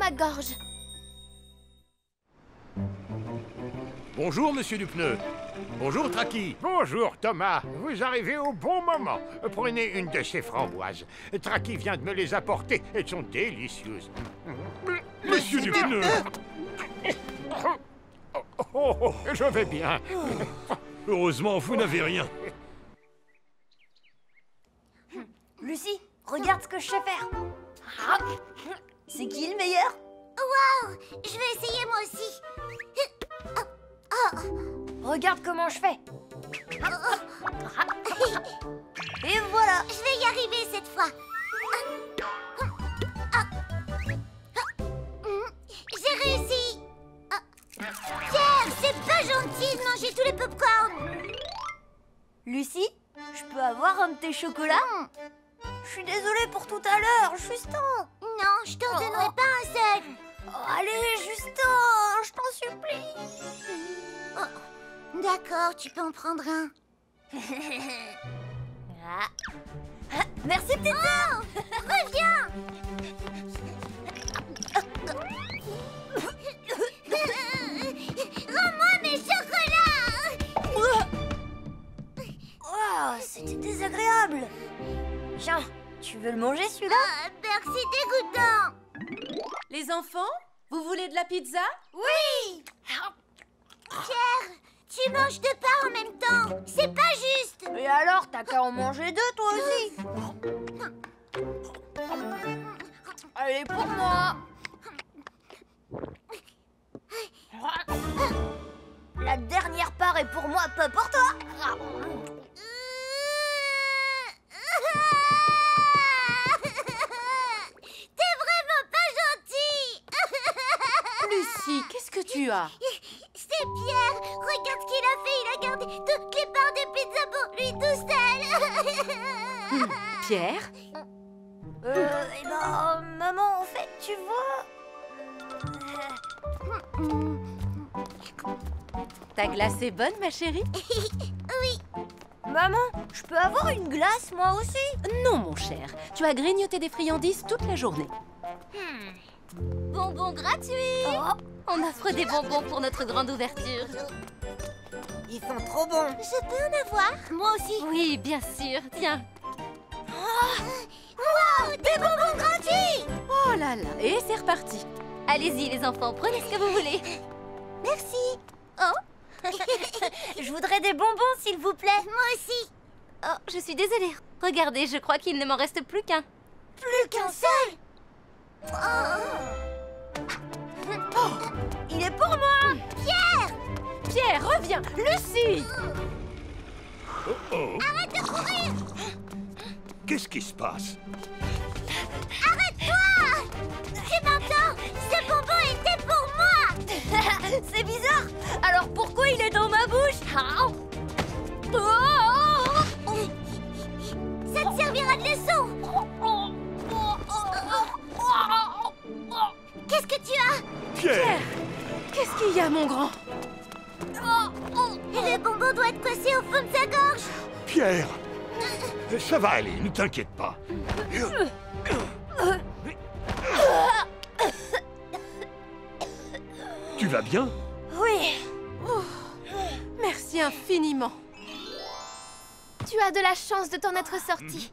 ma gorge. Bonjour, monsieur Dupneu. Bonjour, Tracky. Bonjour, Thomas. Vous arrivez au bon moment. Prenez une de ces framboises. Tracky vient de me les apporter. Elles sont délicieuses. Monsieur Dupneu. Oh, je vais bien. Heureusement, vous n'avez rien. Lucie, regarde ce que je sais faire. C'est qui le meilleur? Waouh! Je vais essayer moi aussi. Regarde comment je fais. Et voilà. Je vais y arriver cette fois. J'ai réussi. Pierre, c'est pas gentil de manger tous les pop-corn. Lucie, je peux avoir un de tes chocolats? Je suis désolée pour tout à l'heure, Justin. Non, je t'en donnerai pas un seul. Oh, allez, Justin, je t'en supplie. D'accord, tu peux en prendre un. Merci, petite sœur. Reviens. Rends-moi mes chocolats. Oh, c'était désagréable. Tiens, tu veux le manger celui-là? Merci, dégoûtant. Les enfants, vous voulez de la pizza? Oui. Pierre, tu manges deux parts en même temps. C'est pas juste. Et alors, t'as qu'à en manger deux, toi aussi. Allez, pour moi. La dernière part est pour moi, pas pour toi. T'es vraiment pas gentil. Lucie, qu'est-ce que tu as? C'est Pierre. Regarde ce qu'il a fait. Il a gardé toutes les parts de pizza pour lui tout seul. Pierre? Eh ben, maman, en fait, tu vois... Ta glace est bonne, ma chérie? Oui. Maman, je peux avoir une glace, moi aussi? Non, mon cher. Tu as grignoté des friandises toute la journée. Bonbons gratuits. Oh, On offre des bonbons pour notre grande ouverture. ils sont trop bons. Je peux en avoir? Moi aussi. Oui, bien sûr. Tiens. Wow, des bonbons gratuits. Oh là là, et c'est reparti. Allez-y, les enfants, prenez ce que vous voulez. Merci. Je voudrais des bonbons, s'il vous plaît. Moi aussi. Oh, je suis désolée. Regardez, je crois qu'il ne m'en reste plus qu'un. Plus qu'un seul. Il est pour moi. Pierre, reviens! Lucie! Oh, Arrête de courir. qu'est-ce qui se passe? Arrête-toi. Tu m'entends? Ce bonbon était pour moi. C'est bizarre. Alors pourquoi il est dans ma bouche? Ça te servira de leçon. Qu'est-ce que tu as? Pierre! Qu'est-ce qu'il y a, mon grand? Le bonbon doit être coincé au fond de sa gorge. Pierre! Ça va aller, ne t'inquiète pas. Tu vas bien? Oui. Merci infiniment. Tu as de la chance de t'en être sorti.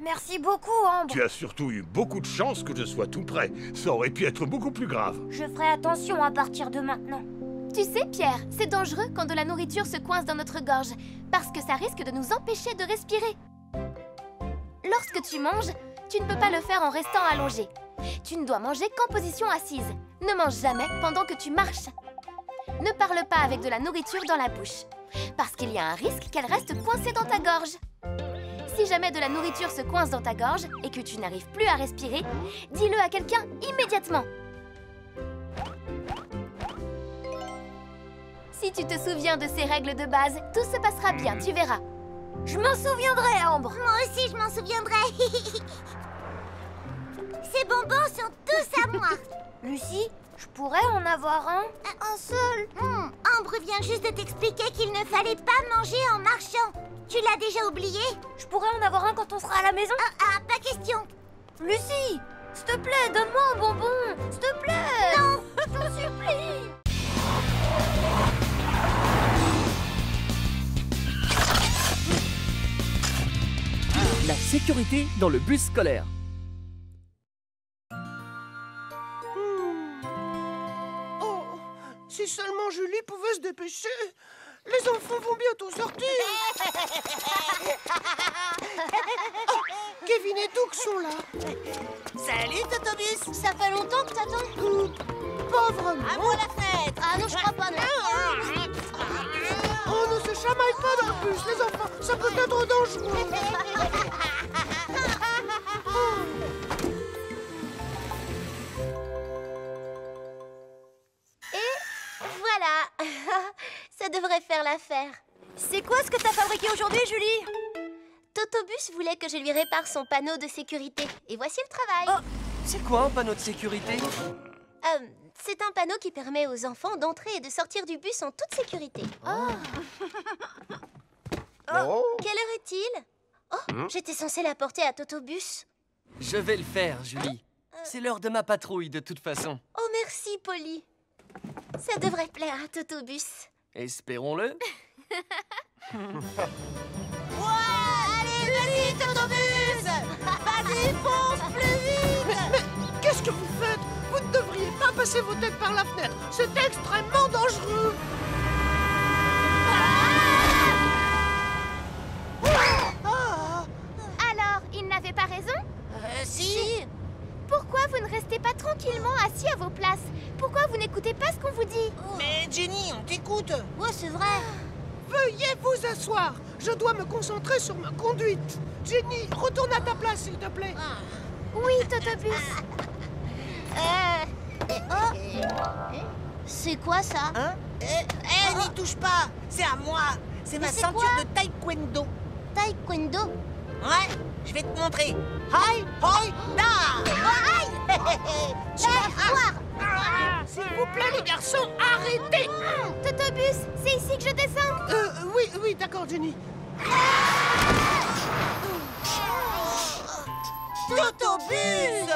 Merci beaucoup, Ambre. Tu as surtout eu beaucoup de chance que je sois tout près. Ça aurait pu être beaucoup plus grave. Je ferai attention à partir de maintenant. Tu sais, Pierre, c'est dangereux quand de la nourriture se coince dans notre gorge, parce que ça risque de nous empêcher de respirer. Lorsque tu manges, tu ne peux pas le faire en restant allongé. Tu ne dois manger qu'en position assise. Ne mange jamais pendant que tu marches. Ne parle pas avec de la nourriture dans la bouche, parce qu'il y a un risque qu'elle reste coincée dans ta gorge. Si jamais de la nourriture se coince dans ta gorge et que tu n'arrives plus à respirer, dis-le à quelqu'un immédiatement. Si tu te souviens de ces règles de base, tout se passera bien, tu verras. Je m'en souviendrai, Ambre. Moi aussi, je m'en souviendrai. Ces bonbons sont tous à moi. Lucie, je pourrais en avoir un? Un seul? Ambre vient juste de t'expliquer qu'il ne fallait pas manger en marchant. Tu l'as déjà oublié? Je pourrais en avoir un quand on sera à la maison? Pas question. Lucie, S'il te plaît, donne-moi un bonbon. S'il te plaît. Non, je t'en supplie. La sécurité dans le bus scolaire. Oh, si seulement Julie pouvait se dépêcher. Les enfants vont bientôt sortir. Oh, Kevin et Doug sont là. Salut, Totobus. Ça fait longtemps que t'attends. Pas vraiment. À moi la fenêtre. Ah non, je crois pas, non. Oh, ne se chamaille pas dans le bus, les enfants. Ça peut être dangereux. Voilà. Ça devrait faire l'affaire. C'est quoi ce que t'as fabriqué aujourd'hui, Julie? Totobus voulait que je lui répare son panneau de sécurité. Et voici le travail. C'est quoi un panneau de sécurité? C'est un panneau qui permet aux enfants d'entrer et de sortir du bus en toute sécurité. Quelle heure est-il? J'étais censée l'apporter à Totobus. Je vais le faire, Julie. C'est l'heure de ma patrouille, de toute façon. Oh, merci, Polly. Ça devrait plaire à Totobus. Espérons-le. Allez, vas-y, Totobus! Vas-y, fonce plus vite! Mais qu'est-ce que vous faites? Vous ne devriez pas passer vos têtes par la fenêtre. C'est extrêmement dangereux. Alors, il n'avait pas raison? Si. Pourquoi vous ne restez pas tranquillement assis à vos places? Pourquoi vous n'écoutez pas ce qu'on vous dit? Mais Jenny, on t'écoute. Ouais, c'est vrai. Veuillez vous asseoir. Je dois me concentrer sur ma conduite. Jenny, retourne à ta place, s'il te plaît. Oui, Totobus. C'est quoi ça? N'y touche pas. C'est à moi. C'est ma ceinture de taekwondo. Taekwondo? Ouais, je vais te montrer. Hi, hoi, da. S'il vous plaît, les garçons, arrêtez. Totobus, c'est ici que je descends. Oui, d'accord, Jenny. Totobus.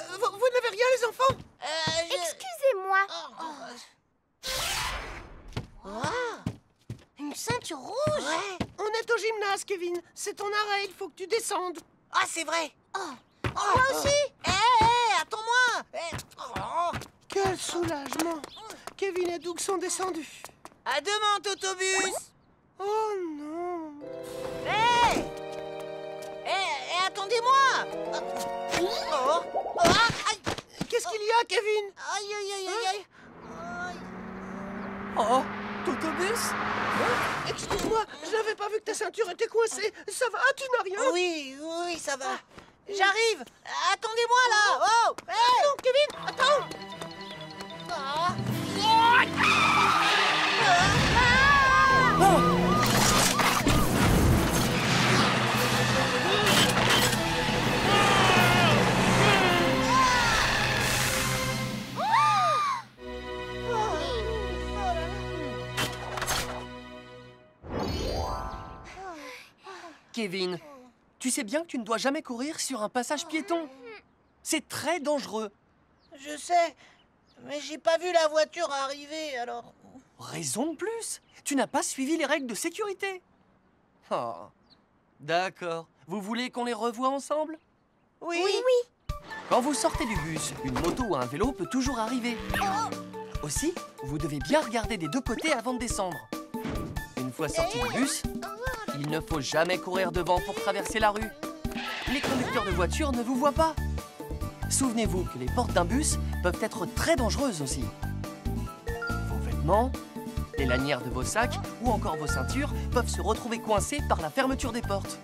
Vous n'avez rien, les enfants? Excusez-moi. Une ceinture rouge? Ouais. On est au gymnase, Kevin. C'est ton arrêt, il faut que tu descendes. Ah, c'est vrai. Moi aussi. Attends-moi. Quel soulagement. Kevin et Doug sont descendus. À demain, Totobus. Oh non. Attendez-moi. Qu'est-ce qu'il y a, Kevin? Aïe. Oh, Totobus? Excuse-moi, je n'avais pas vu que ta ceinture était coincée. Ça va, tu n'as rien? Oui, ça va. J'arrive. Attendez-moi là. Oh. Non, Kevin, attends. Kevin, tu sais bien que tu ne dois jamais courir sur un passage piéton. C'est très dangereux. Je sais, mais j'ai pas vu la voiture arriver, alors... Raison de plus. Tu n'as pas suivi les règles de sécurité. Oh, d'accord. Vous voulez qu'on les revoie ensemble? Oui. Quand vous sortez du bus, une moto ou un vélo peut toujours arriver. Aussi, vous devez bien regarder des deux côtés avant de descendre. Une fois sorti du bus, il ne faut jamais courir devant pour traverser la rue. Les conducteurs de voitures ne vous voient pas. Souvenez-vous que les portes d'un bus peuvent être très dangereuses aussi. Vos vêtements, les lanières de vos sacs ou encore vos ceintures peuvent se retrouver coincés par la fermeture des portes.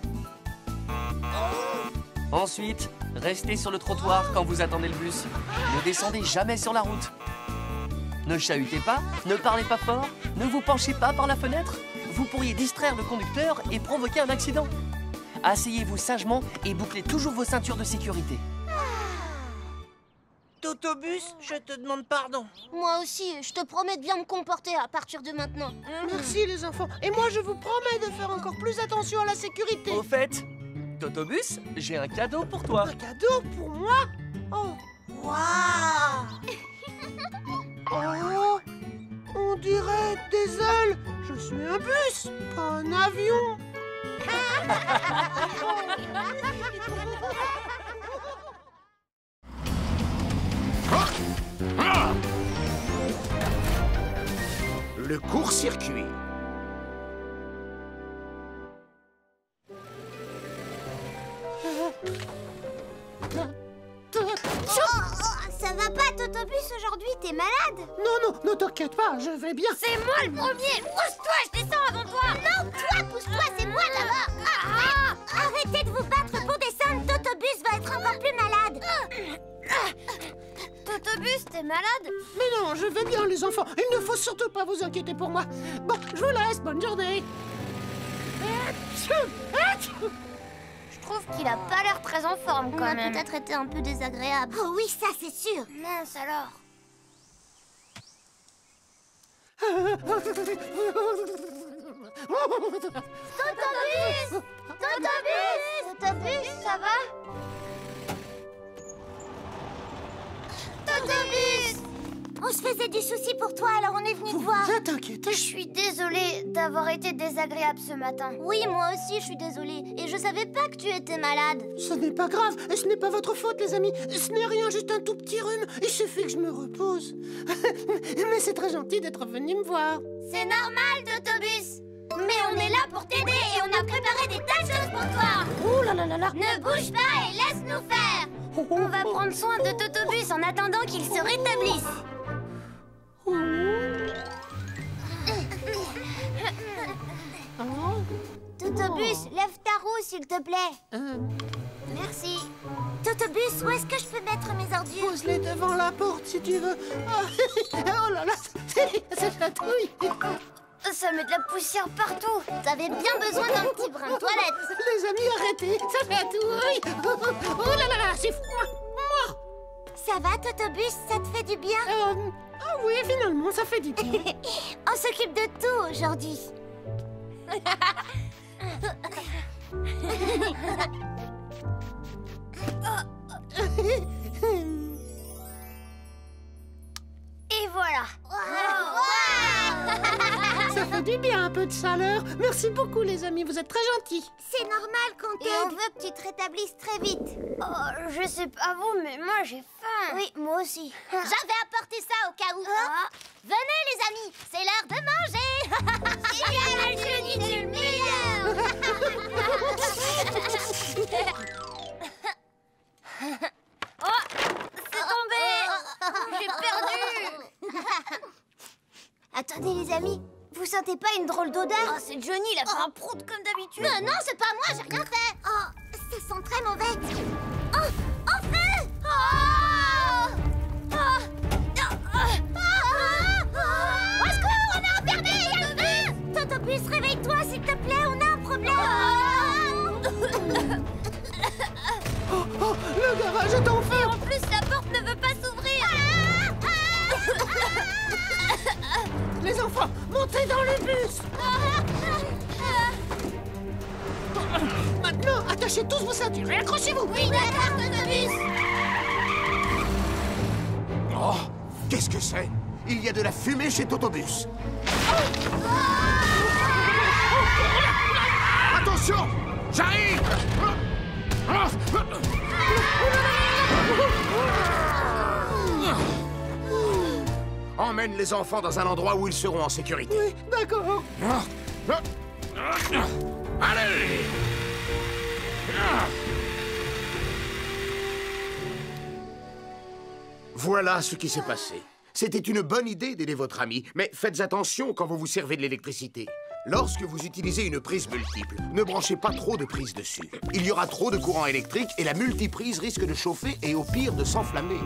Ensuite, restez sur le trottoir quand vous attendez le bus. Ne descendez jamais sur la route. Ne chahutez pas, ne parlez pas fort, ne vous penchez pas par la fenêtre. Vous pourriez distraire le conducteur et provoquer un accident. Asseyez-vous sagement et bouclez toujours vos ceintures de sécurité. Totobus, je te demande pardon. Moi aussi, je te promets de bien me comporter à partir de maintenant. Merci, les enfants. Et moi, je vous promets de faire encore plus attention à la sécurité. Au fait, Totobus, j'ai un cadeau pour toi. Un cadeau pour moi? Oh, Waouh! oh, on dirait des ailes. Je suis un bus, pas un avion. Le court-circuit. Ça va pas, Totobus, aujourd'hui? T'es malade? Non, ne t'inquiète pas, je vais bien. C'est moi le premier! Pousse-toi, je descends avant toi! Non, toi, pousse-toi, c'est moi d'abord! Arrêtez de vous battre pour descendre, Totobus va être encore plus malade! Totobus, t'es malade? Mais non, je vais bien, les enfants. Il ne faut surtout pas vous inquiéter pour moi. Bon, je vous laisse, bonne journée. Je trouve qu'il a pas l'air très en forme On quand a même. peut-être été un peu désagréable. Oh oui, ça c'est sûr! Mince alors. Totobus! Totobus! Totobus, ça va? Totobus! On se faisait du souci pour toi, alors on est venu te voir. Ne t'inquiète. Je suis désolée d'avoir été désagréable ce matin. Oui, moi aussi, je suis désolée. Et je savais pas que tu étais malade. Ce n'est pas grave, ce n'est pas votre faute, les amis. Ce n'est rien, juste un tout petit rhume. Il suffit que je me repose. Mais c'est très gentil d'être venu me voir. C'est normal, Totobus. Mais on est là pour t'aider et on a préparé des tas de choses pour toi. Oh là là là là. Ne bouge pas et laisse-nous faire. On va prendre soin de Totobus en attendant qu'il se rétablisse. Totobus, lève ta roue, s'il te plaît. Merci. Totobus, où est-ce que je peux mettre mes ordures? Pose-les devant la porte si tu veux. Oh là là, ça chatouille. Ça met de la poussière partout. T'avais bien besoin d'un petit brin de toilette. Les amis, arrêtez, ça chatouille. Oh là là là, c'est froid. Ça va, Totobus? Ça te fait du bien? Ah oui, finalement, ça fait du bien. On s'occupe de tout aujourd'hui. Et voilà. Ça fait du bien, un peu de chaleur. Merci beaucoup, les amis, vous êtes très gentils. C'est normal qu'on Et on t'aide. veut que tu te rétablisses très vite. Oh, je sais pas vous, mais moi j'ai faim. Oui, moi aussi. J'avais apporté ça au cas où. Venez, les amis, c'est l'heure de manger. Il y a la chenille du meilleur. C'est tombé. J'ai perdu. Attendez, les amis, vous sentez pas une drôle d'odeur? Oh, c'est Johnny, il a fait un prout comme d'habitude. Non, non, c'est pas moi, j'ai rien fait. Oh, ça sent très mauvais. Oh, en feu. Au secours, on est emmerdé, il y a le feu. Totobus, réveille-toi, s'il te plaît, on a un problème. Oh, le garage est en feu. En plus, la porte ne veut pas s'ouvrir. Les enfants, montez dans le bus. Maintenant, attachez tous vos ceintures et accrochez-vous. Oui, d'accord, Totobus. Oh, qu'est-ce que c'est? Il y a de la fumée chez Totobus. Attention! J'arrive! Emmène les enfants dans un endroit où ils seront en sécurité. Oui, d'accord. Allez! Voilà ce qui s'est passé. C'était une bonne idée d'aider votre ami, mais faites attention quand vous vous servez de l'électricité. Lorsque vous utilisez une prise multiple, ne branchez pas trop de prises dessus. Il y aura trop de courant électrique et la multiprise risque de chauffer et au pire de s'enflammer.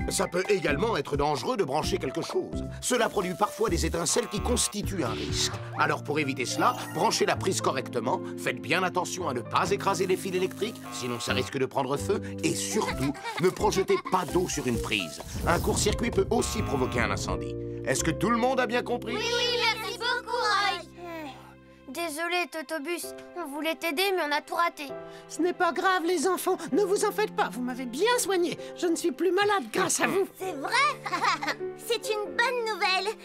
Ça peut également être dangereux de brancher quelque chose. Cela produit parfois des étincelles qui constituent un risque. Alors pour éviter cela, branchez la prise correctement, faites bien attention à ne pas écraser les fils électriques, sinon ça risque de prendre feu, et surtout, ne projetez pas d'eau sur une prise. Un court-circuit peut aussi provoquer un incendie. Est-ce que tout le monde a bien compris? Oui, merci beaucoup, Roy. Désolé, Totobus. On voulait t'aider, mais on a tout raté. Ce n'est pas grave, les enfants. Ne vous en faites pas. Vous m'avez bien soigné. Je ne suis plus malade grâce à vous. C'est vrai? C'est une bonne nouvelle.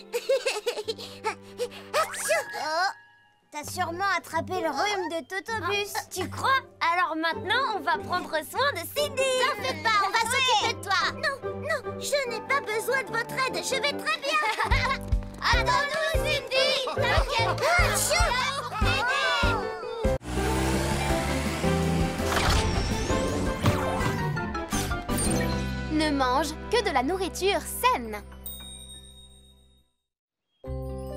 T'as sûrement attrapé le rhume de Totobus. Tu crois? Alors maintenant, on va prendre soin de Cindy. T'en fais pas, on va s'occuper de toi. Non, je n'ai pas besoin de votre aide. Je vais très bien. Attends-nous, Cindy! T'inquiète pas, je suis là pour t'aider! Ne mange que de la nourriture saine.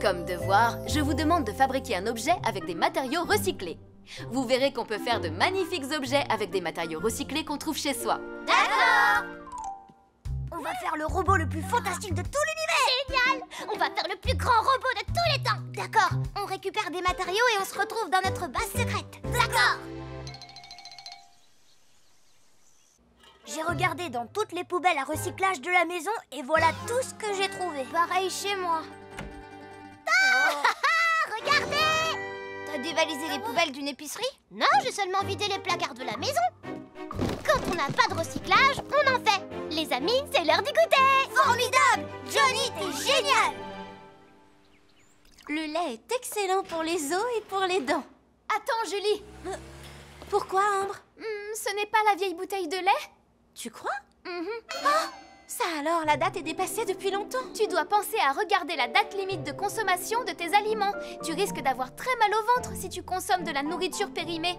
Comme devoir, je vous demande de fabriquer un objet avec des matériaux recyclés. Vous verrez qu'on peut faire de magnifiques objets avec des matériaux recyclés qu'on trouve chez soi. D'accord! On va faire le robot le plus fantastique de tout l'univers! Génial! On va faire le plus grand robot de tous les temps. D'accord, on récupère des matériaux et on se retrouve dans notre base secrète. D'accord! J'ai regardé dans toutes les poubelles à recyclage de la maison et voilà tout ce que j'ai trouvé. Pareil chez moi. Regardez! T'as dévalisé les poubelles d'une épicerie? Non, j'ai seulement vidé les placards de la maison. Quand on n'a pas de recyclage, on en fait. Les amis, c'est l'heure du goûter. Formidable! Johnny, t'es génial! Le lait est excellent pour les os et pour les dents. Attends, Julie. Pourquoi, Ambre? Ce n'est pas la vieille bouteille de lait? Tu crois? Ah, ça alors, la date est dépassée depuis longtemps. Tu dois penser à regarder la date limite de consommation de tes aliments. Tu risques d'avoir très mal au ventre si tu consommes de la nourriture périmée.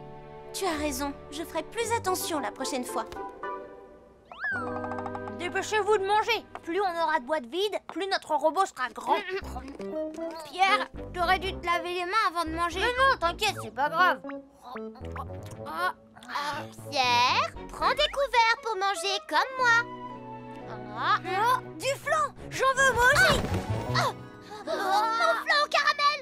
Tu as raison, je ferai plus attention la prochaine fois. Dépêchez-vous de manger. Plus on aura de boîtes vides, plus notre robot sera grand. Pierre, t'aurais dû te laver les mains avant de manger. Mais non, t'inquiète, c'est pas grave. Pierre, prends des couverts pour manger comme moi. Oh, du flan! J'en veux moi aussi! Mon flan au caramel.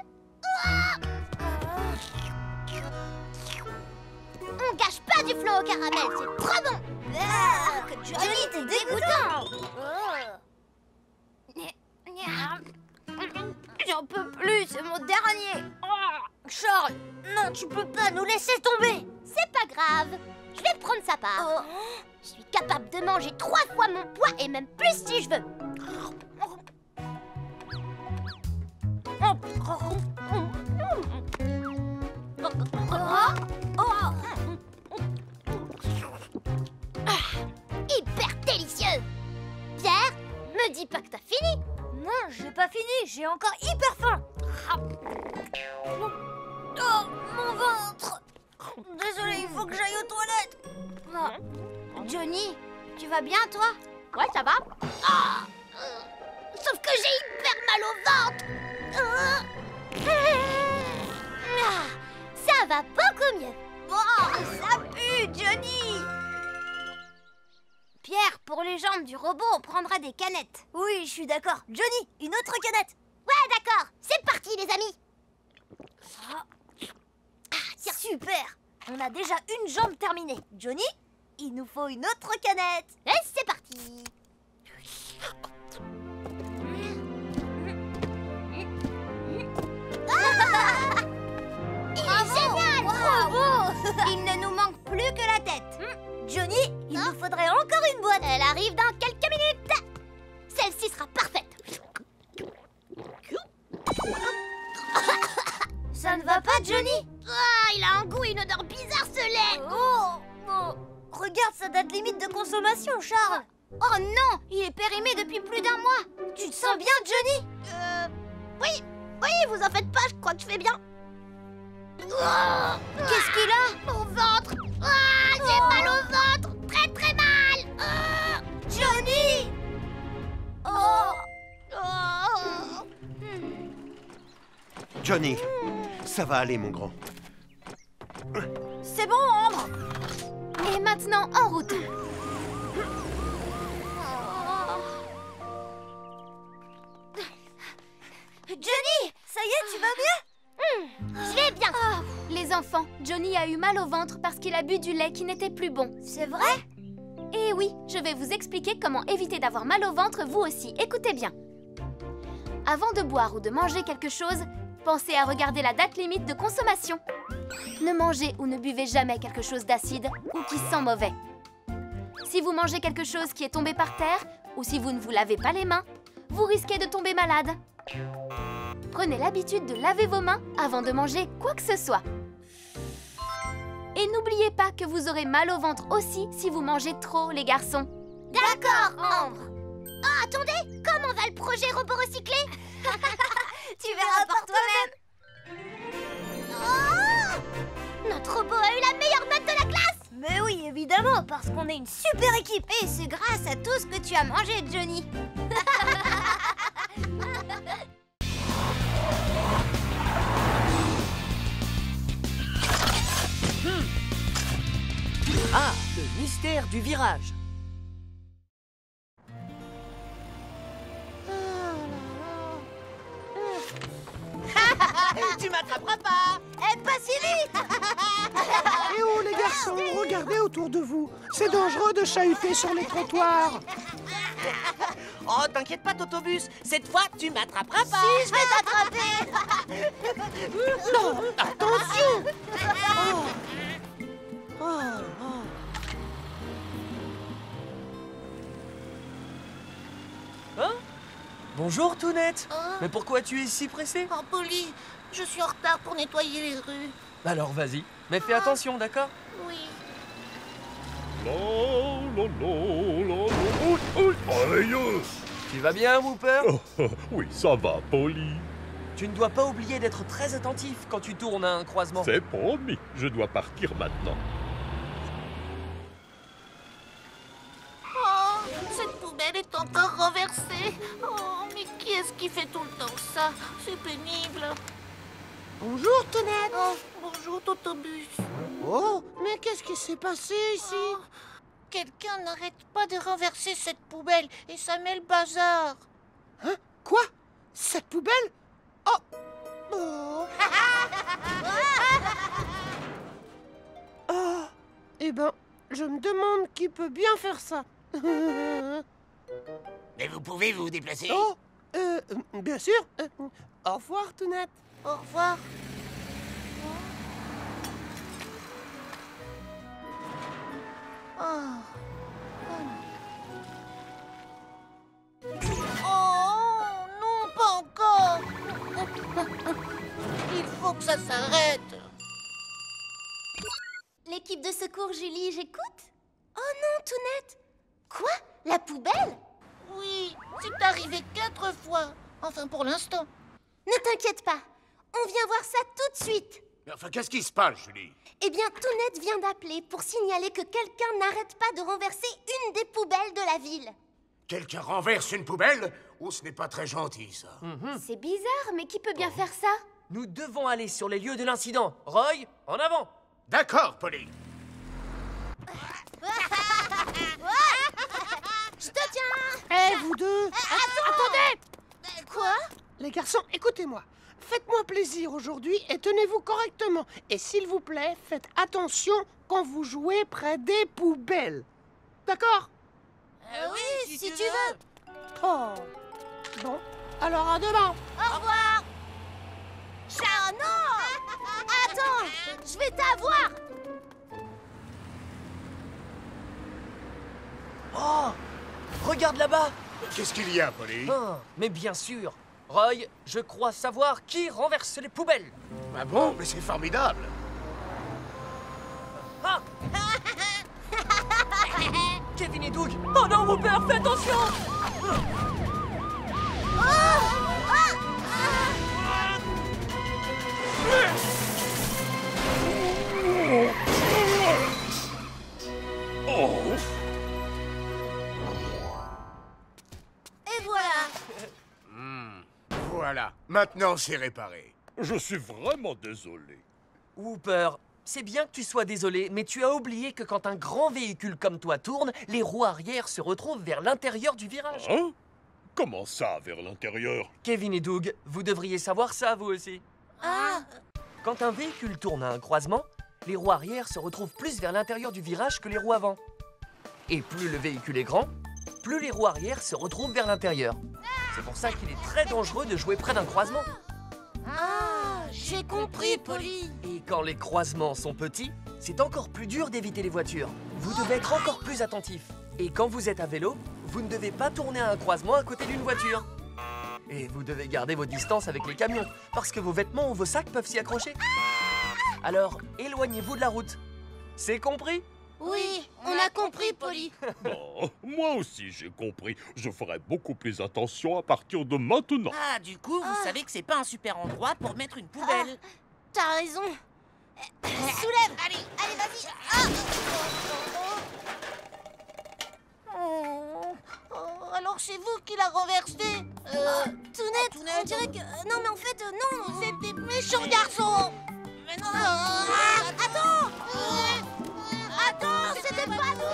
On gâche pas du flan au caramel, c'est trop bon. Johnny, t'es dégoûtant! J'en peux plus, c'est mon dernier! Charles, non, tu peux pas nous laisser tomber! C'est pas grave, je vais prendre sa part. Je suis capable de manger 3 fois mon poids et même plus si je veux. Hyper délicieux. Pierre, me dis pas que t'as fini. Non, j'ai pas fini, j'ai encore hyper faim. Oh, mon ventre. Désolé, il faut que j'aille aux toilettes. Johnny, tu vas bien, toi? Ouais, ça va. Sauf que j'ai hyper mal au ventre. Ça va beaucoup mieux. Oh, ça pue, Johnny. Pierre, pour les jambes du robot, on prendra des canettes. Oui, je suis d'accord. Johnny, une autre canette. Ouais, d'accord. C'est parti, les amis. Super. On a déjà une jambe terminée. Johnny, il nous faut une autre canette. Et c'est parti. Il est génial. Bravo. Il ne nous manque plus que la tête. Johnny, il nous faudrait encore une boîte. Elle arrive dans quelques minutes. Celle-ci sera parfaite. Ça ne va pas, Johnny? Il a un goût et une odeur bizarre, ce lait. Regarde sa date limite de consommation, Charles. Oh non, il est périmé depuis plus d'1 mois. Tu te sens bien, Johnny? Oui, vous en faites pas, je crois que je fais bien. Qu'est-ce qu'il a? Mon ventre. J'ai mal au ventre, très très mal. Johnny! Johnny, ça va aller, mon grand. C'est bon, Ambre. Et maintenant, en route. Johnny, ça y est, tu vas bien? Je vais bien. Les enfants, Johnny a eu mal au ventre parce qu'il a bu du lait qui n'était plus bon. C'est vrai? Et oui, je vais vous expliquer comment éviter d'avoir mal au ventre vous aussi. Écoutez bien. Avant de boire ou de manger quelque chose, Pensez à regarder la date limite de consommation. Ne mangez ou ne buvez jamais quelque chose d'acide ou qui sent mauvais. Si vous mangez quelque chose qui est tombé par terre ou si vous ne vous lavez pas les mains, vous risquez de tomber malade. Prenez l'habitude de laver vos mains avant de manger quoi que ce soit. Et n'oubliez pas que vous aurez mal au ventre aussi si vous mangez trop, les garçons. D'accord, Ambre. Oh, attendez, comment va le projet robot recyclé? Tu verras par toi-même. Oh, notre robot a eu la meilleure note de la classe. Mais oui, évidemment, parce qu'on est une super équipe. Et c'est grâce à tout ce que tu as mangé, Johnny. Ah, le mystère du virage. Tu m'attraperas pas. Pas si vite. Eh oh, les garçons, regardez autour de vous. C'est dangereux de chahuter sur les trottoirs. Oh, t'inquiète pas, Totobus. Cette fois, tu m'attraperas pas. Si, je vais t'attraper. Non, attention. Hein? Bonjour, Tounette. Mais pourquoi tu es si pressée? Oh, Polly, je suis en retard pour nettoyer les rues. Alors vas-y, mais fais attention, d'accord? Oui. Aïe. Tu vas bien, Whooper? Oui, ça va, Polly. Tu ne dois pas oublier d'être très attentif quand tu tournes à un croisement. C'est promis, je dois partir maintenant. Oh, cette poubelle est encore renversée. Oh, mais qui est-ce qui fait tout le temps ça? C'est pénible. Bonjour, Tounette. Oh, bonjour, Totobus. Oh, mais qu'est-ce qui s'est passé ici? Oh, quelqu'un n'arrête pas de renverser cette poubelle et ça met le bazar. Hein? Quoi? Cette poubelle? Oh! Oh! Ah! Eh ben, je me demande qui peut bien faire ça. Mais vous pouvez vous déplacer? Oh! Bien sûr. Au revoir, Tounette. Au revoir. Oh. Oh non, pas encore. Il faut que ça s'arrête. L'équipe de secours, Julie, j'écoute? Oh non, Tounette! Quoi? La poubelle? Oui, c'est arrivé 4 fois. Enfin, pour l'instant. Ne t'inquiète pas, on vient voir ça tout de suite. Mais enfin, qu'est-ce qui se passe, Julie? Eh bien, Tounette vient d'appeler pour signaler que quelqu'un n'arrête pas de renverser une des poubelles de la ville. Quelqu'un renverse une poubelle? Oh, ce n'est pas très gentil, ça. C'est bizarre, mais qui peut bien faire ça? Nous devons aller sur les lieux de l'incident. Roy, en avant! D'accord, Polly. Je te tiens! Eh, vous deux! Attendez! Quoi? Les garçons, écoutez-moi. Faites-moi plaisir aujourd'hui et tenez-vous correctement. Et s'il vous plaît, faites attention quand vous jouez près des poubelles. D'accord? Oui, si tu veux. Oh. Bon, alors à demain. Au revoir! Ah non! Attends! Je vais t'avoir! Oh! Regarde là-bas! Qu'est-ce qu'il y a, Polly? Ah, mais bien sûr! Roy, je crois savoir qui renverse les poubelles! Ah bon? Mais c'est formidable. Ah! Kevin et Doug! Oh non, mon père, fais attention! Oh. Et voilà. Voilà, maintenant c'est réparé. Je suis vraiment désolé. Whooper, c'est bien que tu sois désolé, mais tu as oublié que quand un grand véhicule comme toi tourne, les roues arrière se retrouvent vers l'intérieur du virage. Hein? Comment ça, vers l'intérieur? Kevin et Doug, vous devriez savoir ça, vous aussi. Ah. Quand un véhicule tourne à un croisement, les roues arrière se retrouvent plus vers l'intérieur du virage que les roues avant. Et plus le véhicule est grand, plus les roues arrière se retrouvent vers l'intérieur. C'est pour ça qu'il est très dangereux de jouer près d'un croisement. Ah. J'ai compris, Polly. Et quand les croisements sont petits, c'est encore plus dur d'éviter les voitures. Vous devez être encore plus attentif. Et quand vous êtes à vélo, vous ne devez pas tourner à un croisement à côté d'une voiture. Et vous devez garder vos distances avec les camions, parce que vos vêtements ou vos sacs peuvent s'y accrocher. Alors, éloignez-vous de la route. C'est compris? Oui, on a compris, Polly. Oh, moi aussi j'ai compris. Je ferai beaucoup plus attention à partir de maintenant. Ah, du coup, vous savez que c'est pas un super endroit pour mettre une poubelle. T'as raison. Soulève. Allez, vas-y. Alors c'est vous qui l'a renversé. Tout net, on dirait que... Non, mais en fait, non. C'était méchant garçon. Mais non. Attends. Attends, c'était pas nous.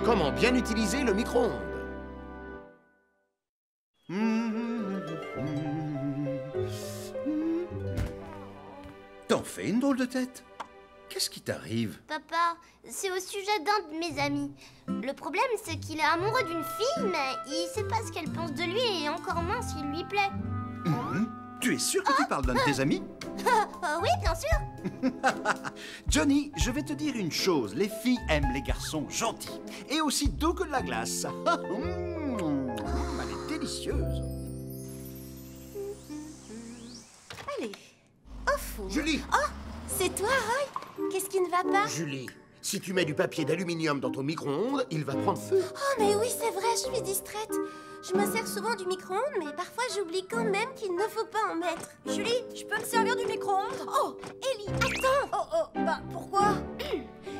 Comment bien utiliser le micro-ondes? T'en fais une drôle de tête. Qu'est-ce qui t'arrive? Papa, c'est au sujet d'un de mes amis. Le problème, c'est qu'il est amoureux d'une fille, mais il sait pas ce qu'elle pense de lui et encore moins s'il lui plaît. Tu es sûr que tu parles d'un de tes amis? Oui, bien sûr. Johnny, je vais te dire une chose. Les filles aiment les garçons gentils. Et aussi doux que de la glace. Elle est délicieuse. Allez, au four. Julie! Oh, c'est toi, Roy? Qu'est-ce qui ne va pas? Julie, si tu mets du papier d'aluminium dans ton micro-ondes, il va prendre feu. Oh, mais oui, c'est vrai, je suis distraite. Je me sers souvent du micro-ondes, mais parfois j'oublie quand même qu'il ne faut pas en mettre. Julie, je peux me servir du micro-ondes? Oh, Ellie, attends! Bah, pourquoi?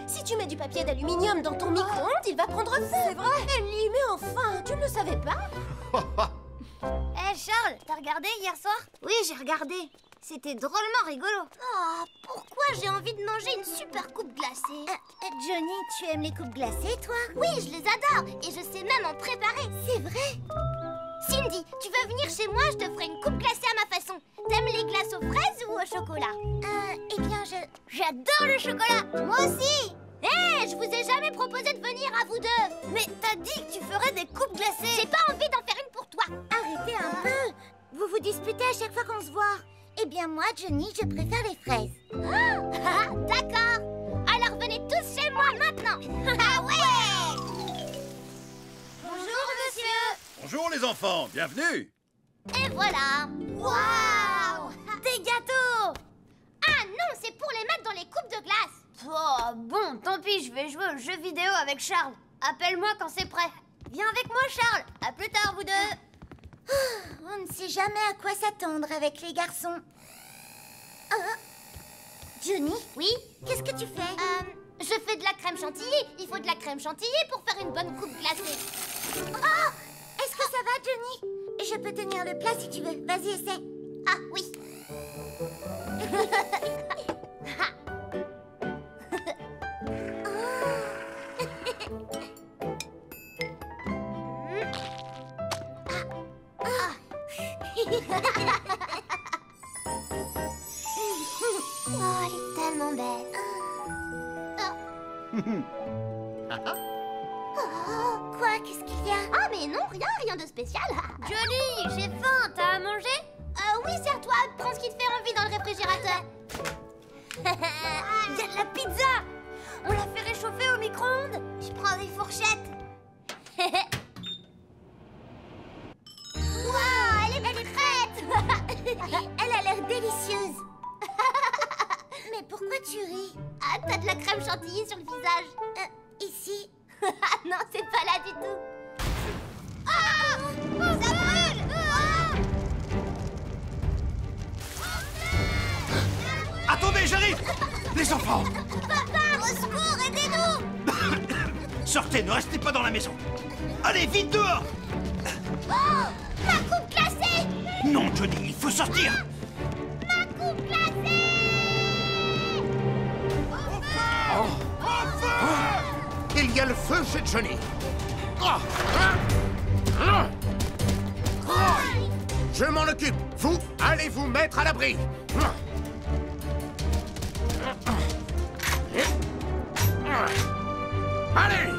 Si tu mets du papier d'aluminium dans ton micro-ondes, il va prendre feu. C'est vrai? Ellie, mais enfin, tu ne le savais pas? Charles, t'as regardé hier soir? Oui, j'ai regardé. C'était drôlement rigolo. Oh, pourquoi j'ai envie de manger une super coupe glacée? Johnny, tu aimes les coupes glacées, toi? Oui, je les adore et je sais même en préparer. C'est vrai? Cindy, tu veux venir chez moi? Je te ferai une coupe glacée à ma façon. T'aimes les glaces aux fraises ou au chocolat? Eh bien, j'adore le chocolat. Moi aussi. Hé, je vous ai jamais proposé de venir à vous deux. Mais t'as dit que tu ferais des coupes glacées. J'ai pas envie d'en faire une pour toi. Arrêtez un peu. Vous vous disputez à chaque fois qu'on se voit. Eh bien, moi, Johnny, je préfère les fraises. D'accord. Alors venez tous chez moi maintenant. Ah ouais. Bonjour, monsieur. Bonjour les enfants, bienvenue. Et voilà. Waouh! Des gâteaux. Ah non, c'est pour les mettre dans les coupes de glace. Oh, bon, tant pis, je vais jouer aux jeux vidéo avec Charles. Appelle-moi quand c'est prêt. Viens avec moi, Charles. À plus tard, vous deux. On ne sait jamais à quoi s'attendre avec les garçons. Johnny? Oui? Qu'est-ce que tu fais? Je fais de la crème chantilly. Il faut de la crème chantilly pour faire une bonne coupe glacée. Oh! Est-ce que ça va, Johnny? Je peux tenir le plat si tu veux. Vas-y, essaie. Ah, oui. Oh, elle est tellement belle. Oh, quoi? Qu'est-ce qu'il y a? Ah, mais non, rien de spécial. Johnny, j'ai faim, t'as à manger? Oui, sers-toi, prends ce qui te fait envie dans le réfrigérateur. Il y a de la pizza! On l'a fait réchauffer au micro-ondes? Je prends des fourchettes. Waouh, elle est prête. Elle a l'air délicieuse. Mais pourquoi tu ris? Ah, t'as de la crème chantilly sur le visage. Ici. Non, c'est pas là du tout. Ah, ça brûle. Attendez, j'arrive. Les enfants. Papa, au secours, aidez-nous. Sortez, ne restez pas dans la maison. Allez, vite dehors. Oh, ma coupe glacée. Non, Johnny, il faut sortir. Ma coupe glacée. Il y a le feu chez Johnny. Je m'en occupe. Vous, allez vous mettre à l'abri. Allez!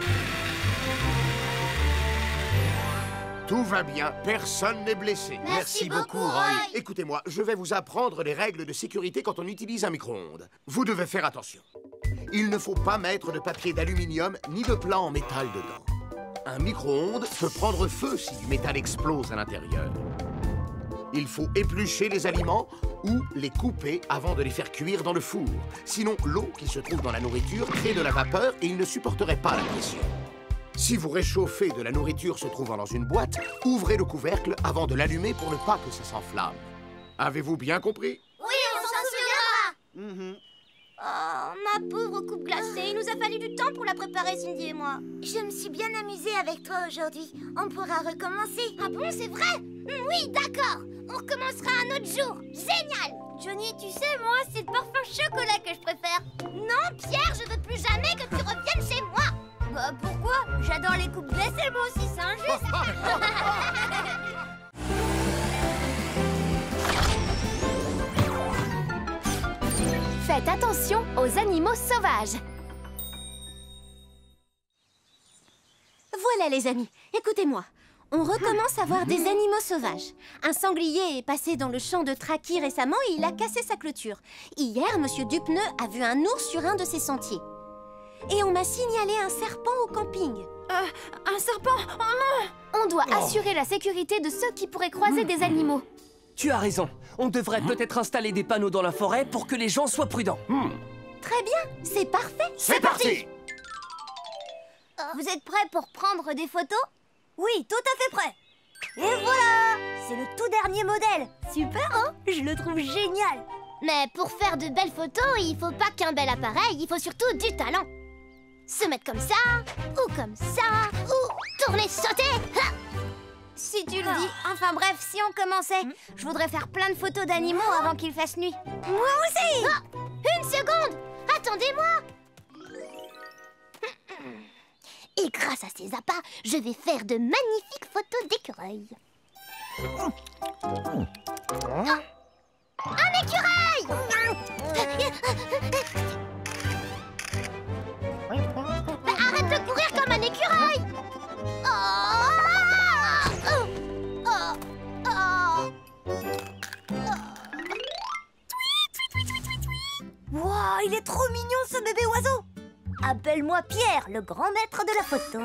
Tout va bien, personne n'est blessé. Merci beaucoup, Roy. Écoutez-moi, je vais vous apprendre les règles de sécurité quand on utilise un micro-ondes. Vous devez faire attention. Il ne faut pas mettre de papier d'aluminium ni de plat en métal dedans. Un micro-ondes peut prendre feu si du métal explose à l'intérieur. Il faut éplucher les aliments ou les couper avant de les faire cuire dans le four. Sinon, l'eau qui se trouve dans la nourriture crée de la vapeur et il ne supporterait pas la pression. Si vous réchauffez de la nourriture se trouvant dans une boîte, ouvrez le couvercle avant de l'allumer pour ne pas que ça s'enflamme. Avez-vous bien compris? Oui, on s'en souviendra. Oh, ma pauvre coupe glacée, il nous a fallu du temps pour la préparer, Cindy et moi. Je me suis bien amusée avec toi aujourd'hui. On pourra recommencer. Ah bon, c'est vrai? Oui, d'accord. On recommencera un autre jour. Génial. Johnny, tu sais, moi, c'est le parfum chocolat que je préfère. Non, Pierre, je veux plus jamais que tu reviennes chez moi. Bah, pourquoi? J'adore les coupes glacées, moi aussi, c'est injuste. Faites attention aux animaux sauvages. Voilà les amis, écoutez-moi. On recommence à voir des animaux sauvages. Un sanglier est passé dans le champ de Traki récemment et il a cassé sa clôture. Hier, Monsieur Dupneu a vu un ours sur un de ses sentiers. Et on m'a signalé un serpent au camping. Un serpent? Oh non! On doit assurer la sécurité de ceux qui pourraient croiser des animaux. Tu as raison. On devrait peut-être installer des panneaux dans la forêt pour que les gens soient prudents. Très bien, c'est parfait. C'est parti! Vous êtes prêts pour prendre des photos? Oui, tout à fait prêts. Et voilà! C'est le tout dernier modèle. Super, hein? Je le trouve génial. Mais pour faire de belles photos, il faut pas qu'un bel appareil, il faut surtout du talent. Se mettre comme ça, ou comme ça, ou tourner, sauter. Ha! Si tu le dis. Enfin bref, si on commençait, je voudrais faire plein de photos d'animaux avant qu'il fasse nuit. Moi aussi! Une seconde! Attendez-moi! Et grâce à ces appâts, je vais faire de magnifiques photos d'écureuils. Un écureuil! Arrête de courir comme un écureuil! Wow, il est trop mignon ce bébé oiseau. Appelle-moi Pierre, le grand maître de la photo.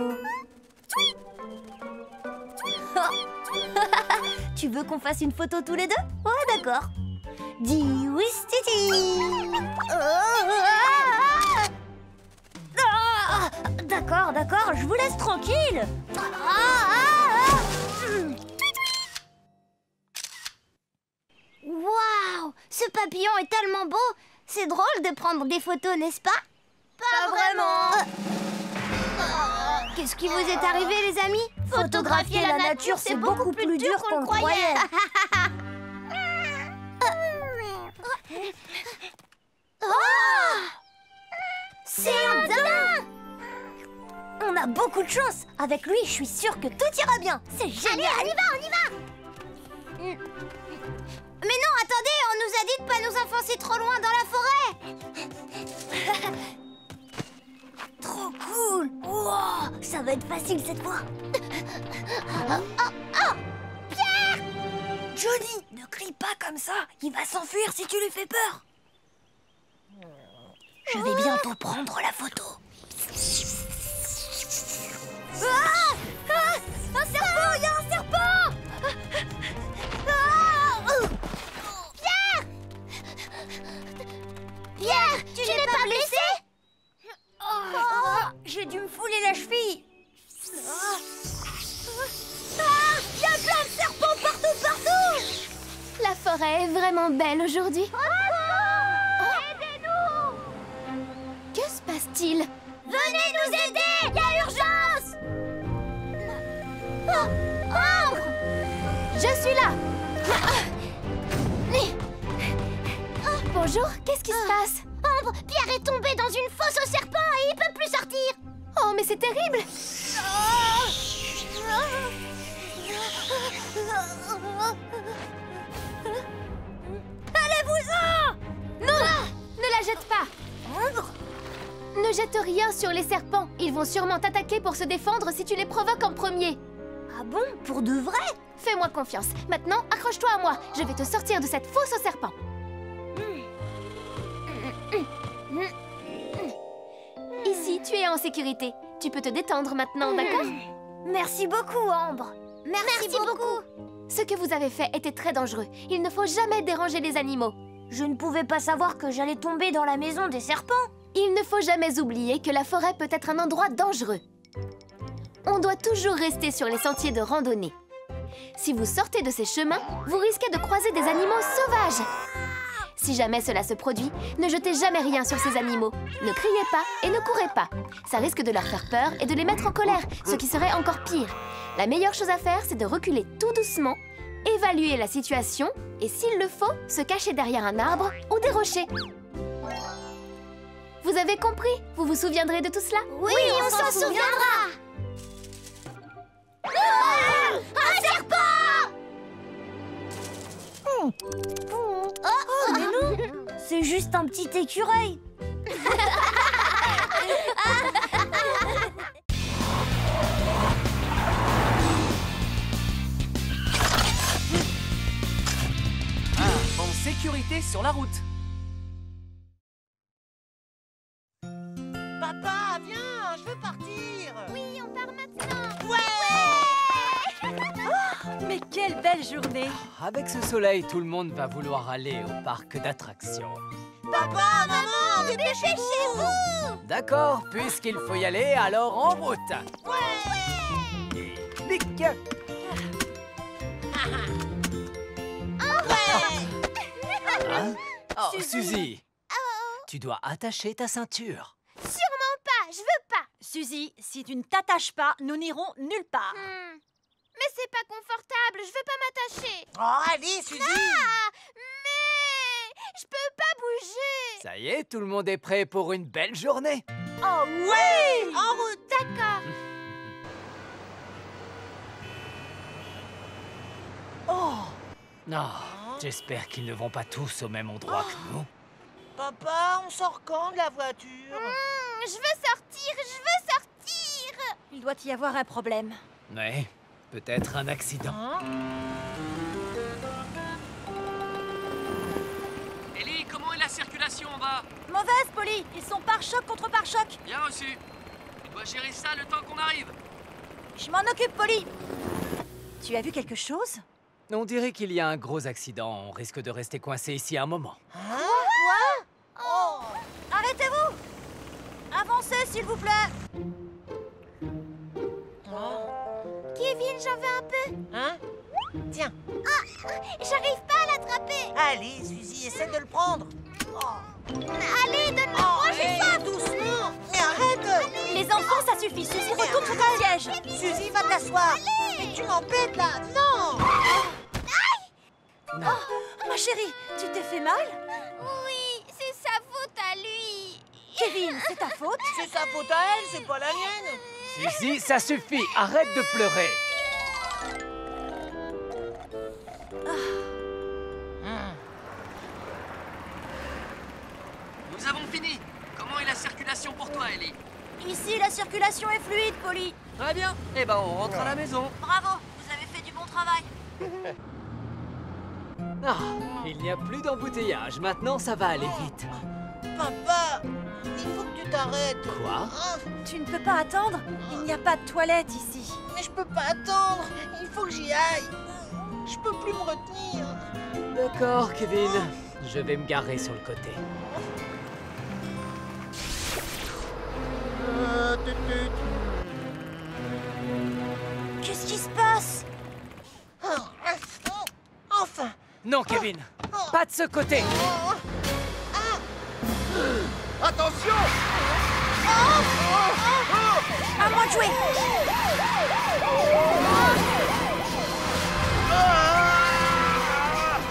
Tu veux qu'on fasse une photo tous les deux? Ouais, d'accord. Dis oui, Titi. D'accord, d'accord, je vous laisse tranquille. Waouh! Ce papillon est tellement beau! C'est drôle de prendre des photos, n'est-ce pas? Pas vraiment. Qu'est-ce qui vous est arrivé, les amis? Photographier la nature, c'est beaucoup plus dur qu'on le croyait. C'est un daim! On a beaucoup de chance. Avec lui, je suis sûre que tout ira bien. C'est génial. Allez, on y va! Mais non, attendez, on nous a dit de pas nous enfoncer trop loin dans la forêt. Trop cool. Wow, ça va être facile cette fois. Pierre! Johnny, ne crie pas comme ça. Il va s'enfuir si tu lui fais peur. Je vais bientôt prendre la photo. Un serpent, il y a un serpent. Pierre, tu n'es pas blessé? J'ai dû me fouler la cheville. Il y a plein de serpents partout. La forêt est vraiment belle aujourd'hui. Aidez-nous! Que se passe-t-il? Venez nous aider! Il y a urgence! Ambre! Je suis là! Bonjour, qu'est-ce qui se passe? Ambre, Pierre est tombé dans une fosse au serpent et il peut plus sortir! Oh, mais c'est terrible! Allez-vous-en! Non! Ne la jette pas! Ambre? Ne jette rien sur les serpents. Ils vont sûrement t'attaquer pour se défendre si tu les provoques en premier. Ah bon? Pour de vrai? Fais-moi confiance. Maintenant, accroche-toi à moi. Je vais te sortir de cette fosse au serpent. Ici, tu es en sécurité. Tu peux te détendre maintenant, d'accord? Merci beaucoup, Ambre. Merci beaucoup. Ce que vous avez fait était très dangereux. Il ne faut jamais déranger les animaux. Je ne pouvais pas savoir que j'allais tomber dans la maison des serpents. Il ne faut jamais oublier que la forêt peut être un endroit dangereux. On doit toujours rester sur les sentiers de randonnée. Si vous sortez de ces chemins, vous risquez de croiser des animaux sauvages. Si jamais cela se produit, ne jetez jamais rien sur ces animaux. Ne criez pas et ne courez pas. Ça risque de leur faire peur et de les mettre en colère, ce qui serait encore pire. La meilleure chose à faire, c'est de reculer tout doucement, évaluer la situation et, s'il le faut, se cacher derrière un arbre ou des rochers. Vous avez compris? Vous vous souviendrez de tout cela? Oui, on s'en souviendra. Un serpent! Oh, mais non! C'est juste un petit écureuil. En sécurité sur la route. Papa, viens, je veux partir. Oui, on part maintenant. Mais quelle belle journée! Avec ce soleil, tout le monde va vouloir aller au parc d'attractions. Papa, maman, dépêchez-vous. D'accord, puisqu'il faut y aller, alors en route. Nick. Hein? Oh, Suzy, tu dois attacher ta ceinture. Sûrement pas, je veux pas. Suzy, si tu ne t'attaches pas, nous n'irons nulle part. Mais c'est pas confortable, je veux pas m'attacher. Oh, allez, Suzy. Mais je peux pas bouger. Ça y est, tout le monde est prêt pour une belle journée. Oh oui! En route, d'accord. Non, j'espère qu'ils ne vont pas tous au même endroit que nous. Papa, on sort quand de la voiture? Je veux sortir, je veux sortir. Il doit y avoir un problème. Ouais, peut-être un accident. Ellie, comment est la circulation en bas? Mauvaise, Polly! Ils sont pare-choc contre pare-choc! Bien reçu. Tu dois gérer ça le temps qu'on arrive. Je m'en occupe, Polly! Tu as vu quelque chose? On dirait qu'il y a un gros accident. On risque de rester coincé ici un moment. Arrêtez-vous! Avancez, s'il vous plaît! Kevin, j'en veux un peu. Hein? Tiens. J'arrive pas à l'attraper. Allez, Suzy, essaie de le prendre. Allez, donne-le-moi, j'ai faim. Doucement. Mais arrête. Les enfants, ça suffit! Suzy, retourne sur ton siège! Suzy, va t'asseoir. Mais tu m'embêtes, là. Non. Oh, ma chérie, tu t'es fait mal? Oui, c'est sa faute à lui. Kevin, c'est ta faute? C'est sa faute à elle, c'est pas la mienne. Suzy, ça suffit. Arrête de pleurer. Nous avons fini. Comment est la circulation pour toi, Ellie? Ici, la circulation est fluide, Polly. Très bien. Eh ben, on rentre à la maison. Bravo, vous avez fait du bon travail. Ah, il n'y a plus d'embouteillage. Maintenant, ça va aller vite. Papa, il faut que tu t'arrêtes. Quoi? Tu ne peux pas attendre? Il n'y a pas de toilette ici. Mais je peux pas attendre. Il faut que j'y aille. Je peux plus me retenir. D'accord, Kevin. Je vais me garer sur le côté. Qu'est-ce qui se passe? Enfin. Non, Kevin. Pas de ce côté. Attention! À moi de jouer!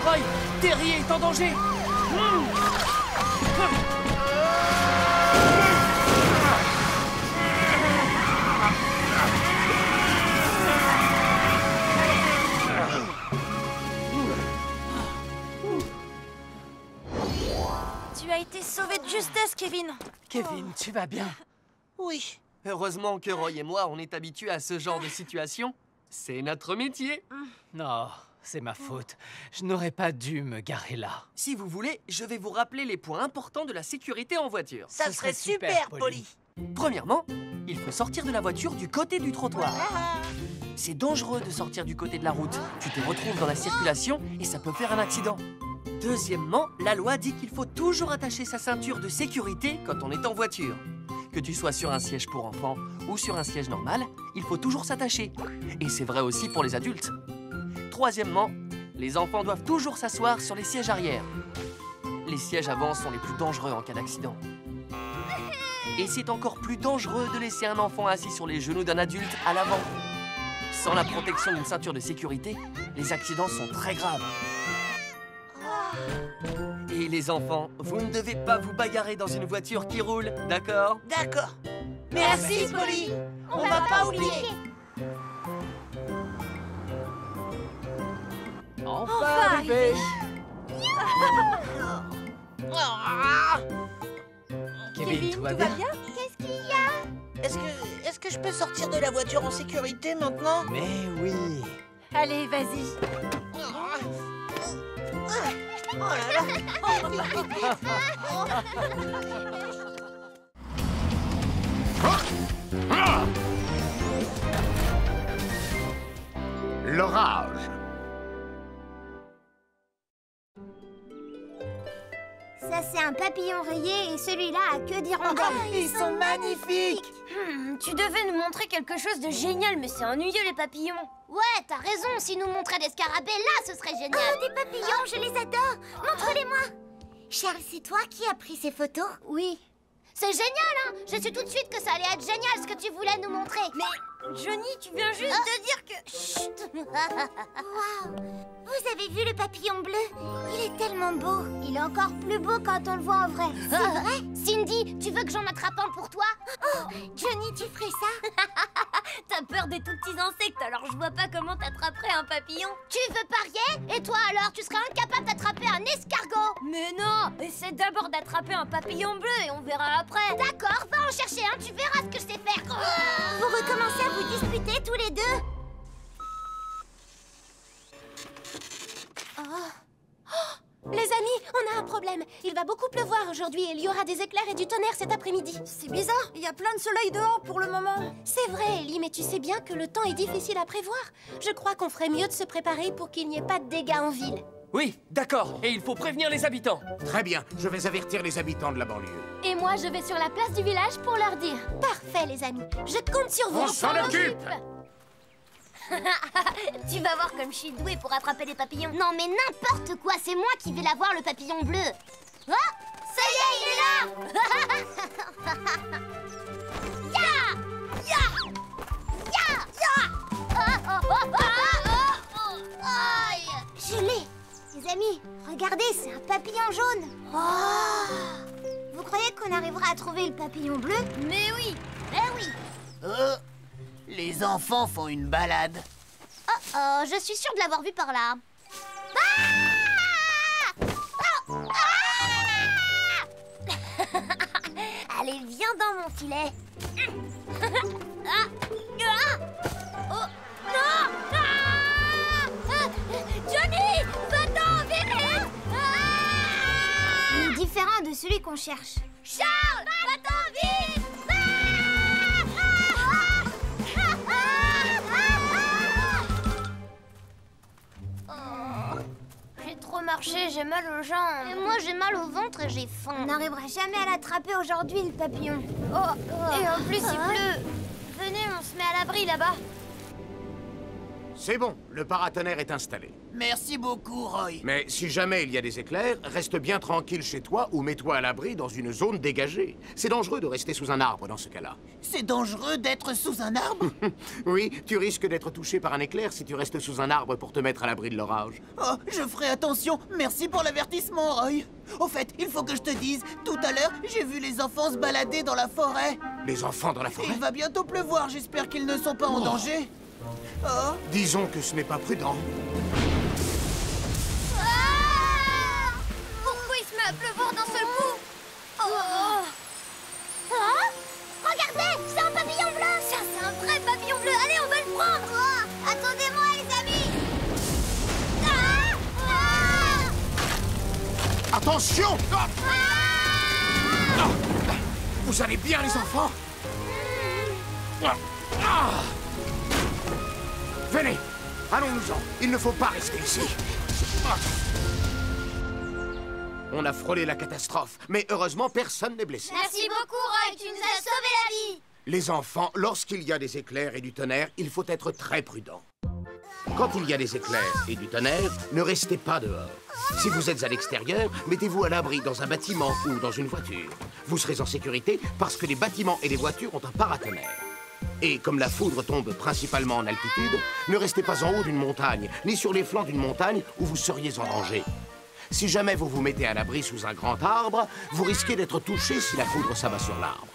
Roy, Terry est en danger. Tu as été sauvé de justesse, Kevin. Kevin, tu vas bien? Oui. Heureusement que Roy et moi, on est habitués à ce genre de situation. C'est notre métier. Non, c'est ma faute. Je n'aurais pas dû me garer là. Si vous voulez, je vais vous rappeler les points importants de la sécurité en voiture. Ça serait super, Polly. Premièrement, il faut sortir de la voiture du côté du trottoir. C'est dangereux de sortir du côté de la route. Tu te retrouves dans la circulation et ça peut faire un accident. Deuxièmement, la loi dit qu'il faut toujours attacher sa ceinture de sécurité quand on est en voiture. Que tu sois sur un siège pour enfants ou sur un siège normal, il faut toujours s'attacher. Et c'est vrai aussi pour les adultes. Troisièmement, les enfants doivent toujours s'asseoir sur les sièges arrière. Les sièges avant sont les plus dangereux en cas d'accident. Et c'est encore plus dangereux de laisser un enfant assis sur les genoux d'un adulte à l'avant. Sans la protection d'une ceinture de sécurité, les accidents sont très graves. Et les enfants, vous ne devez pas vous bagarrer dans une voiture qui roule, d'accord? D'accord. Merci, Polly. On va pas oublier. Enfin arrivé. Kevin, tout va bien? Qu'est-ce qu'il y a? Est-ce que je peux sortir de la voiture en sécurité maintenant? Mais oui. Allez, vas-y. Oh là là. L'orage. Ça, c'est un papillon rayé et celui-là a queue d'hirondelle. Ils sont magnifiques. Tu devais nous montrer quelque chose de génial, mais c'est ennuyeux les papillons. Ouais, t'as raison, s'ils nous montraient des scarabées, là, ce serait génial. Des papillons, je les adore. Montre-les-moi. Charles, c'est toi qui as pris ces photos? Oui. C'est génial, hein. Je sais tout de suite que ça allait être génial ce que tu voulais nous montrer. Mais, Johnny, tu viens juste de dire que... Chut. Waouh. Vous avez vu le papillon bleu? Il est tellement beau. Il est encore plus beau quand on le voit en vrai. C'est vrai? Cindy, tu veux que j'en attrape un pour toi? Oh, Johnny, tu ferais ça? T'as peur des tout petits insectes, alors je vois pas comment t'attraperais un papillon. Tu veux parier? Et toi alors, tu seras incapable d'attraper un escargot? Mais non, essaie d'abord d'attraper un papillon bleu et on verra après. D'accord, va en chercher un, tu verras ce que je sais faire. Vous recommencez à vous disputer tous les deux? Les amis, on a un problème. Il va beaucoup pleuvoir aujourd'hui et il y aura des éclairs et du tonnerre cet après-midi. C'est bizarre, il y a plein de soleil dehors pour le moment. C'est vrai, Ellie, mais tu sais bien que le temps est difficile à prévoir. Je crois qu'on ferait mieux de se préparer pour qu'il n'y ait pas de dégâts en ville. Oui, d'accord. Et il faut prévenir les habitants. Très bien, je vais avertir les habitants de la banlieue. Et moi, je vais sur la place du village pour leur dire. Parfait, les amis. Je compte sur vous. On s'en occupe. Tu vas voir comme je suis douée pour attraper les papillons. Non mais n'importe quoi, c'est moi qui vais l'avoir le papillon bleu. Oh, ça y est, il est là. Ya! Ya! Ya! Ya! Aïe! Je l'ai. Les amis, regardez, c'est un papillon jaune. Vous croyez qu'on arrivera à trouver le papillon bleu? Mais oui. Eh oui. Les enfants font une balade. Oh, je suis sûre de l'avoir vu par là. Allez, viens dans mon filet. Johnny, va-t'en, vite. Il est différent de celui qu'on cherche. Charles, va-t'en, vite. J'ai trop marché, j'ai mal aux jambes. Et moi, j'ai mal au ventre et j'ai faim. On n'arrivera jamais à l'attraper aujourd'hui, le papillon. Et en plus, il pleut. Venez, on se met à l'abri là-bas. C'est bon, le paratonnerre est installé. Merci beaucoup, Roy. Mais si jamais il y a des éclairs, reste bien tranquille chez toi ou mets-toi à l'abri dans une zone dégagée. C'est dangereux de rester sous un arbre dans ce cas-là. C'est dangereux d'être sous un arbre? Oui, tu risques d'être touché par un éclair si tu restes sous un arbre pour te mettre à l'abri de l'orage. Oh, je ferai attention. Merci pour l'avertissement, Roy. Au fait, il faut que je te dise, tout à l'heure, j'ai vu les enfants se balader dans la forêt. Les enfants dans la forêt? Il va bientôt pleuvoir, j'espère qu'ils ne sont pas en danger. Oh. Disons que ce n'est pas prudent. Pourquoi il se met à pleuvoir d'un seul coup? Regardez, c'est un papillon bleu. Ça, c'est un vrai papillon bleu. Allez, on va le prendre. Attends, Attention! Vous allez bien, les enfants? Venez, allons-nous-en. Il ne faut pas rester ici. On a frôlé la catastrophe, mais heureusement, personne n'est blessé. Merci beaucoup, Roy, tu nous as sauvé la vie. Les enfants, lorsqu'il y a des éclairs et du tonnerre, il faut être très prudent. Quand il y a des éclairs et du tonnerre, ne restez pas dehors. Si vous êtes à l'extérieur, mettez-vous à l'abri dans un bâtiment ou dans une voiture. Vous serez en sécurité parce que les bâtiments et les voitures ont un paratonnerre. Et comme la foudre tombe principalement en altitude, ne restez pas en haut d'une montagne, ni sur les flancs d'une montagne où vous seriez en danger. Si jamais vous vous mettez à l'abri sous un grand arbre, vous risquez d'être touché si la foudre s'abat sur l'arbre.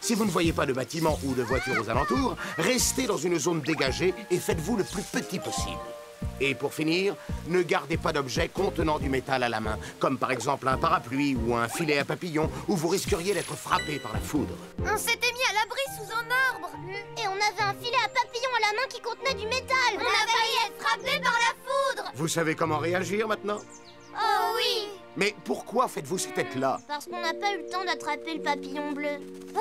Si vous ne voyez pas de bâtiments ou de voitures aux alentours, restez dans une zone dégagée et faites-vous le plus petit possible. Et pour finir, ne gardez pas d'objets contenant du métal à la main, comme par exemple un parapluie ou un filet à papillons, où vous risqueriez d'être frappé par la foudre. On s'était mis à l'abri sous un arbre. Et on avait un filet à papillons à la main qui contenait du métal. On a failli être frappé par la foudre. Vous savez comment réagir maintenant? Oh oui. Mais pourquoi faites-vous cette tête-là? Parce qu'on n'a pas eu le temps d'attraper le papillon bleu. Oh,